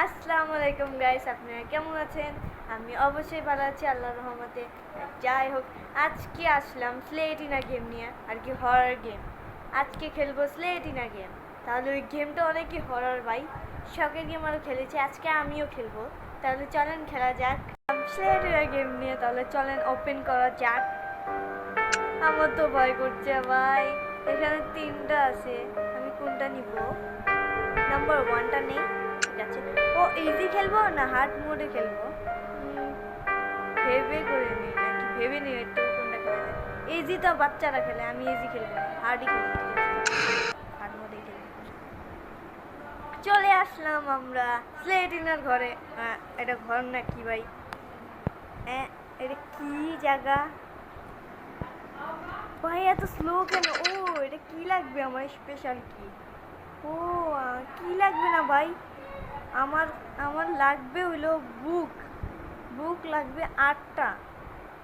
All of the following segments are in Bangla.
আসসালামু আলাইকুম গাইস, আপনারা কেমন আছেন? আমি অবশ্যই ভালো আছি আল্লাহর রহমতে। যাই হোক, আজকে আসলাম স্লেটিনা গেম নিয়ে, আর কি হরর গেম। আজকে খেলবো স্লেটিনা গেম। তাহলে ওই গেমটা অনেকই হরর ভাই, শখের গেম আরও খেলেছি, আজকে আমিও খেলবো। তাহলে চলেন খেলা যাক স্লেটিনা গেম নিয়ে। তাহলে চলেন ওপেন করা যাক। আমার তো ভয় করছে ভাই, এখানে তিনটা আছে, আমি কোনটা নিব? নাম্বার ওয়ানটা নেই, ঠিক আছে। ও ইজি খেলবো না হার্ড মোডে খেলবো? ভেবে করে নিই, নাকি ভেবে নিই একটু কোনটা খেলা যায়। ইজি তো বাচ্চারা খেলে, আমি ইজি খেলবো না, হার্ডই খেলবো, ঠিক আছে। হার্ড মোডেই খেলবো। চলে আসলাম আমরা স্লেটিনার ঘরে। এটা ঘর না কি ভাই? এটা কি জায়গা ভাই? এত স্লো কেন? ও এটা কি লাগবে আমার? স্পেশাল কি? ও কি লাগবে না ভাই? আমার আমার লাগবে হইলো বুক। বুক লাগবে 8টা,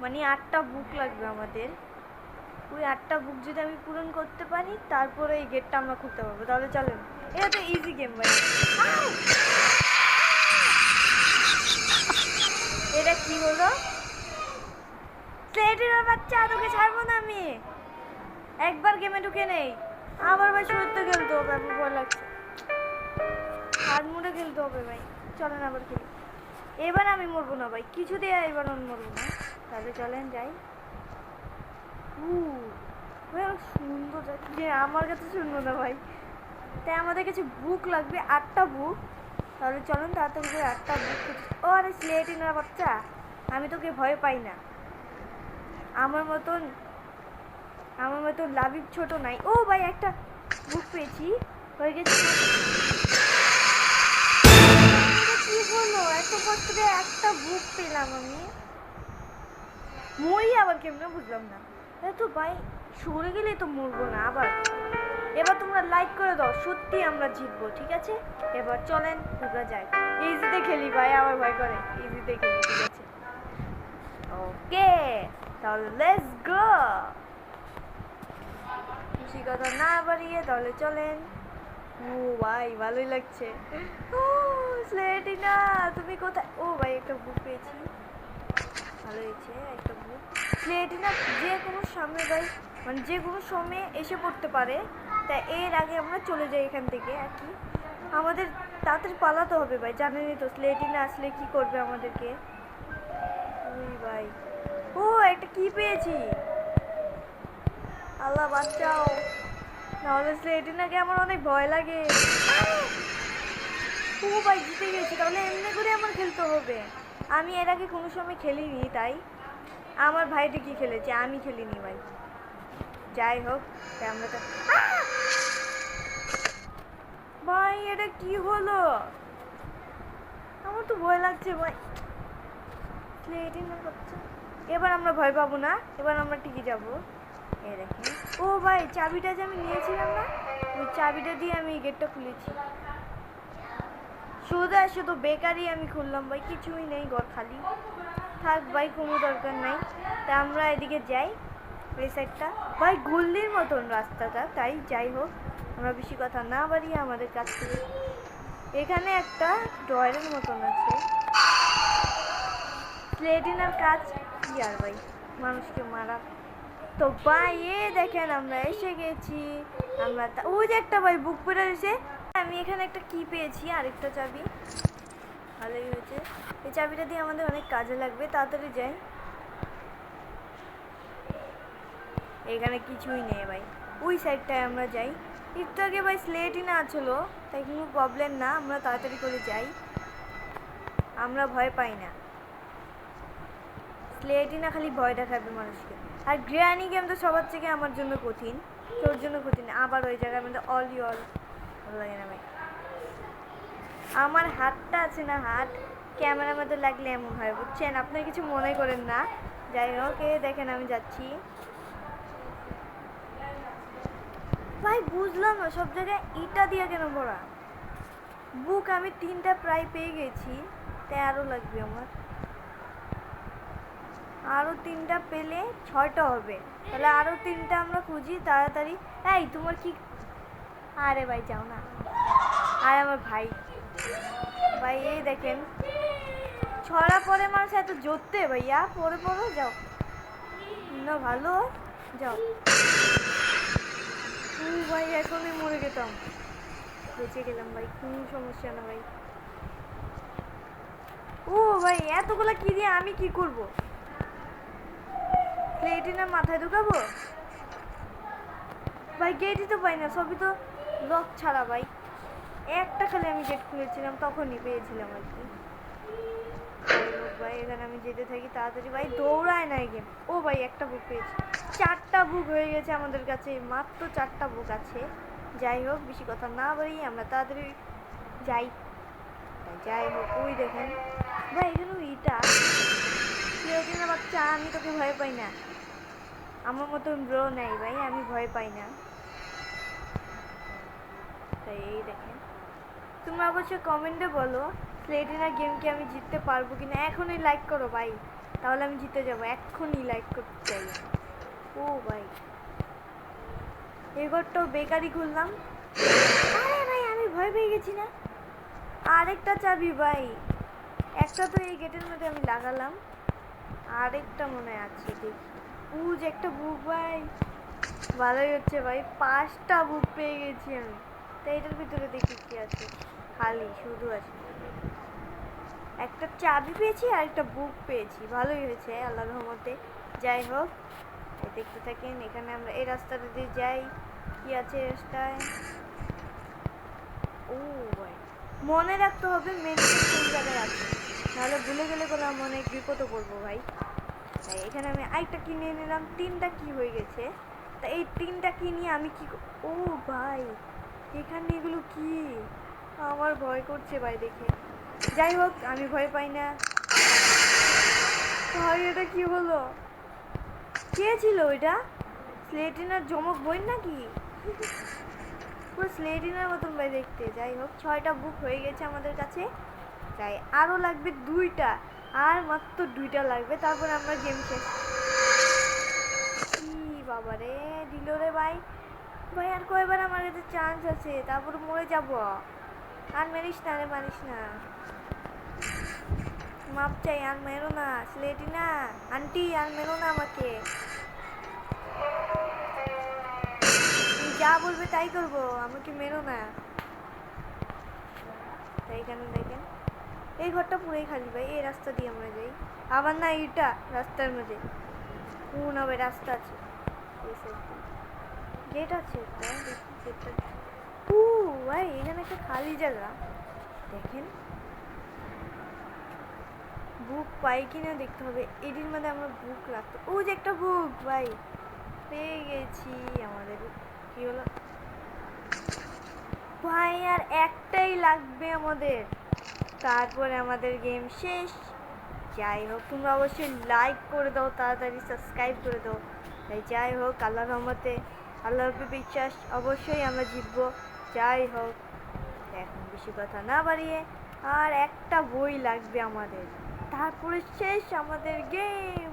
মানে 8টা বুক লাগবে আমাদের। ওই 8টা বুক যদি আমি পূরণ করতে পারি, তারপরে এই গেটটা আমরা খুলতে পারবো। তাহলে চলেন, এটা তো ইজি গেম ভাই। এটা কি হলো? স্লেটিনার বাচ্চা, তোকে ছাড়বো না আমি। একবার গেমে ঢুকে নেই, আবার ভাই শুরুতে খেলতে হবে, আমার ভয় লাগছে। হার্ড মোডে খেলতে হবে ভাই। চলেন আবার খেলি। এবার আমি মরবো না ভাই, কিছু দিয়ে এবার আমি মরবো না। তাহলে চলেন যাই। ভাই সুন্দর যে, আমার কাছে শুনবো না ভাই। তাই আমাদের কাছে বুক লাগবে 8টা বুক। তাহলে চলুন তাড়াতাড়ি করে 8টা বুক। ও আরে স্লেটিনার বাচ্চা, আমি তোকে ভয় পাই না। আমার মতন লাভিব ছোট নাই। ও ভাই একটা বুক পেয়েছি, হয়ে গেছে। কি হলো? এত কষ্টে একটা বুক পেলাম আমি, মরি আবার কেমনে বুঝলাম না। এত ভাই সরে গেলেই তো মরবো না আবার। এবার তোমরা লাইক করে দাও, সত্যি আমরা জিতবো, ঠিক আছে। এবার চলেন ঢুকা যায়। ইজিতে খেলি ভাই, আমার ভয় করে। ইজিতে খেলি, ঠিক আছে। ওকে, তাহলে লেটস গো। বেশি কথা না বাড়িয়ে তাহলে চলেন। ও ভাই ভালোই লাগছে। ও স্লেটিনা, তুমি কোথায়? ও ভাই একটা বুক পেয়েছি, ভালো হয়েছে একটা বুক। স্লেটিনা যে কোনো সামনে ভাই, মানে যে কোনো সময়ে এসে পড়তে পারে, তাই এর আগে আমরা চলে যাই এখান থেকে আর কি। আমাদের তাড়াতাড়ি পালাতে হবে ভাই, জানেনই তো স্লেটিনা আসলে কি করবে আমাদেরকে। ওই ভাই, ও একটা কি পেয়েছি, আল্লাহ বাঁচাও, নাহলে স্লেটিনাকে আমার অনেক ভয় লাগে। ও ভাই জিতে গেছি, তাহলে এমনি করে আমার খেলতে হবে। আমি এর আগে কোনো সময় খেলিনি, তাই আমার ভাইটা কি খেলেছে, আমি খেলিনি ভাই। যাই হোক, আমরা তো ভাই, এটা কি হলো? আমার তো ভয় লাগছে ভাই। এবার আমরা ভয় পাবো না, এবার আমরা ঠিকই যাবো। এই দেখেন, ও ভাই চাবিটা যে আমি নিয়েছিলাম না, ওই চাবিটা দিয়ে আমি গেটটা খুলেছি। সোজা শুধু বেকারই আমি খুললাম ভাই, কিছুই নেই, ঘর খালি। থাক ভাই, কোনো দরকার নাই। তা আমরা এদিকে যাই, এই সাইডটা ভাই গল্লির মতন রাস্তাটা, তাই যাই হোক আমরা বেশি কথা না বাড়িয়ে আমাদের কাছ থেকে। এখানে একটা ড্রয়ারের মতন আছে। স্লেটিনার কাজ কি আর ভাই, মানুষকে মারা। তো ভাই এ দেখেন আমরা এসে গেছি। আমরা ওই যে একটা ভাই বুক পড়ে রয়েছে। আমি এখানে একটা কি পেয়েছি, আরেকটা চাবি, ভালোই হয়েছে। এই চাবিটা দিয়ে আমাদের অনেক কাজে লাগবে, তাড়াতাড়ি যাই। এখানে কিছুই নেই ভাই, ওই সাইডটায় আমরা যাই। একটু আগে ভাই স্লেটিনা আছলো, তাই কোনো প্রবলেম না, আমরা তাড়াতাড়ি করে যাই, আমরা ভয় পাই না। স্লেটিনা খালি ভয় দেখাবে মানুষকে। আর গ্র্যানি গেম তো সবার থেকে আমার জন্য কঠিন, তোর জন্য কঠিন। আবার ওই জায়গায় মধ্যে অল ভালো লাগে না ভাই। আমার হাতটা আছে না, হাত ক্যামেরার মধ্যে লাগলে এমন হয়, বুঝছেন? আপনার কিছু মনে করেন না। যাই হোক, এ দেখেন আমি যাচ্ছি ভাই। বুঝলাম না সব জায়গায় ইটা দিয়ে কেন ভরা। বুক আমি 3টা প্রায় পেয়ে গেছি, তাই আরও লাগবে আমার। আরও 3টা পেলে 6টা হবে, তাহলে আরও 3টা আমরা খুঁজি তাড়াতাড়ি। এই তোমার কি? আরে ভাই যাও না। আর আমার ভাই, ভাই এ দেখেন ছড়া পরে মানুষ এত জোরতে ভাইয়া পরে পরে যাও না ভালো যাও ভাই এখনই মরে যেতাম বেঁচে গেলাম ভাই কোনো সমস্যা না ভাই ও ভাই এতগুলা কি দিয়ে আমি কি করব প্লেটিনা মাথায় ঢুকাবো ভাই গেটই তো পাই না সবই তো লক ছাড়া ভাই একটা খালি আমি গেট খুলেছিলাম তখনই পেয়েছিলাম আর কি ভাই এখানে আমি যেতে থাকি তাড়াতাড়ি ভাই দৌড়ায় না গেম ও ভাই একটা বুক পেয়েছি 4টা বুক হয়ে গেছে আমাদের কাছে মাত্র 4টা বুক আছে যাই হোক বেশি কথা না বলি আমরা তাড়াতাড়ি যাই যাই হোক ওই দেখেন ভাই এখানে ইটা প্লেটিনা বাচ্চা আমি তোকে ভয় পাই না আমার মতন ব্রো নেই ভাই আমি ভয় পাই না তাই এই দেখেন তোমরা অবশ্যই কমেন্টে বলো প্লেটিনা গেমকে আমি জিততে পারবো কিনা এখনই লাইক করো ভাই তাহলে আমি জিতে যাবো এখনই লাইক করতে চাই ও ভাই এগোরটাও বেকারি খুললাম আরে ভাই আমি ভয় পেয়ে গেছি না আরেকটা চাবি ভাই একটা তো এই গেটের মধ্যে আমি লাগালাম আরেকটা মনে আছে দেখি যে একটা বুক ভাই ভালোই হচ্ছে ভাই 5টা বুক পেয়ে গেছি আমি তাই এটার ভিতরে দেখি কি আছে খালি শুধু আছে একটা চাবি পেয়েছি আর একটা বুক পেয়েছি ভালোই হয়েছে আল্লাহর রহমতে যাই হোক দেখতে থাকেন এখানে আমরা এই রাস্তাটা দিয়ে যাই কি আছে রাস্তায় ও ভাই মনে রাখতে হবে মেডিকেল কোন জায়গায় আছে নাহলে ভুলে গেলে কোনো মনে বিপদে পড়বো ভাই তাই এখানে আমি আরেকটা কিনে নিলাম 3টা কি হয়ে গেছে তা এই 3টা কি নিয়ে আমি কি ও ভাই এখানে এগুলো কি আমার ভয় করছে ভাই দেখে যাই হোক আমি ভয় পাই না ভাই এটা কি হলো কে ছিল ওইটা স্লেটিনার জমক বই নাকি পুরো স্লেটিনার মতন ভাই দেখতে যাই হোক 6টা বুক হয়ে গেছে আমাদের কাছে তাই আরও লাগবে 2টা আর মাত্র 2টা লাগবে তারপর আমরা গেম শেষ বাবা রে দিল রে ভাই ভাই আর কয়বার আমার কাছে চান্স আছে তারপর মরে যাব আর মেরিস না রে মারিস না মাপ চাই আর মেরো না স্লেটিনা আন্টি আর মেরো না আমাকে যা বলবে তাই করবো আমাকে মেরো না তাই এখানে দেখেন এই ঘরটা পুরোই খালি ভাই এই রাস্তা দিয়ে আমরা যাই আবার না এইটা রাস্তার মধ্যে কোন হবে রাস্তা আছে এই সাইডে গেট আছে একটা দেখি গেটটা ভাই এখানে একটা খালি জায়গা দেখেন বুক পাই কিনা দেখতে হবে এটির মধ্যে আমরা বুক রাখতে যে একটা বুক ভাই পেয়ে গেছি আমাদের কি হলো ভাই আর একটাই লাগবে আমাদের তারপরে আমাদের গেম শেষ যাই হোক তোমরা অবশ্যই লাইক করে দাও তাড়াতাড়ি সাবস্ক্রাইব করে দাও তাই যাই হোক আল্লাহর রহমতে আল্লাহর উপরে বিশ্বাস অবশ্যই আমরা জিতবো যাই হোক এখন বেশি কথা না বাড়িয়ে আর একটা বই লাগবে আমাদের তারপরে শেষ আমাদের গেম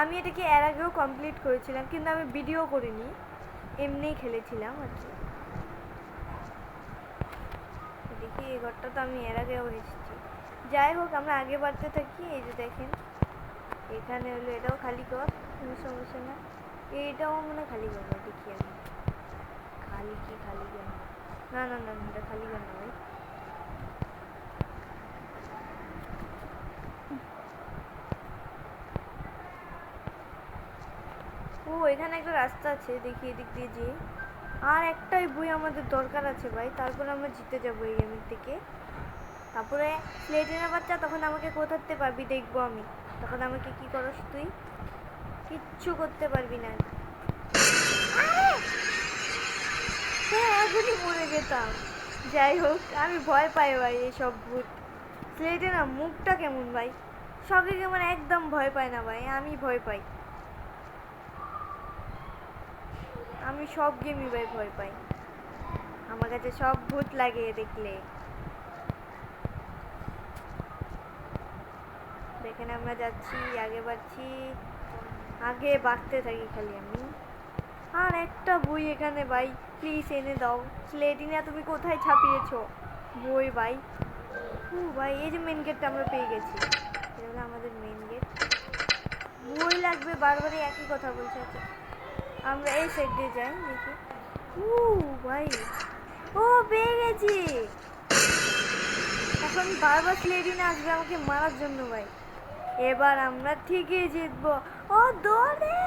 আমি এটাকে এর আগেও কমপ্লিট করেছিলাম কিন্তু আমি ভিডিও করিনি এমনিই খেলেছিলাম আর কি দেখি এই ঘরটা তো আমি এর আগেও এসেছি যাই হোক আমরা আগে বাড়তে থাকি এই যে দেখেন এখানে হলো এটাও খালি ঘর কোনো সমস্যা না এইটাও মনে খালি ঘর দেখি আমি খালি কি খালি ঘর না না না এটা খালি ঘর না ভাই এখানে একটা রাস্তা আছে দেখি এদিক দিয়ে যে আর একটাই বই আমাদের দরকার আছে ভাই তারপরে আমরা জিতে যাবো এই গেমের থেকে তারপরে প্লেটিনা বাচ্চা তখন আমাকে কোথাতে পারবি দেখবো আমি তখন আমাকে কি করস তুই কিচ্ছু করতে পারবি না এখনই মরে যেতাম যাই হোক আমি ভয় পাই ভাই এইসব ভূত প্লেটিনা মুখটা কেমন ভাই সবই কেমন একদম ভয় পায় না ভাই আমি ভয় পাই আমি সব গেমই ভাই ভয় পাই আমার কাছে সব ভূত লাগে দেখলে দেখেন আমরা যাচ্ছি আগে বাড়ছি আগে বাড়তে থাকি খালি আমি আর একটা বই এখানে ভাই প্লিজ এনে দাও প্লেটিনা তুমি কোথায় ছাপিয়েছো বই ভাই ও ভাই, এই যে মেন গেটটা আমরা পেয়ে গেছি, এটা হলো আমাদের মেন গেট। বই লাগবে, বারবারই একই কথা বলছে। আচ্ছা, আমরা এই সাইড দিয়ে যাই, দেখি। ও ভাই, ও পেয়ে গেছি। এখন বারবার স্লেডিন আসবে আমাকে মারার জন্য ভাই। এবার আমরা ঠিকই জিতবো। ও দৌড়ে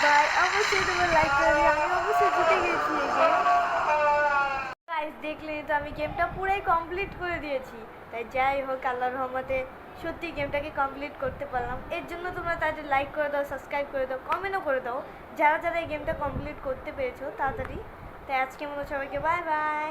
ভাই, অবশ্যই তোমার লাইক করে দিও, আমি অবশ্যই জিতে গেছি এই গেম। গাইস, দেখলেন তো আমি গেমটা পুরাই কমপ্লিট করে দিয়েছি। তাই যাই হোক, আল্লাহর রহমতে সত্যি গেমটাকে কমপ্লিট করতে পারলাম। এর জন্য তোমরা তাদের লাইক করে দাও, সাবস্ক্রাইব করে দাও, কমেন্টও করে দাও যারা যারা এই গেমটা কমপ্লিট করতে পেরেছো তাড়াতাড়ি। তাই আজকে মনে সবাইকে বাই বাই।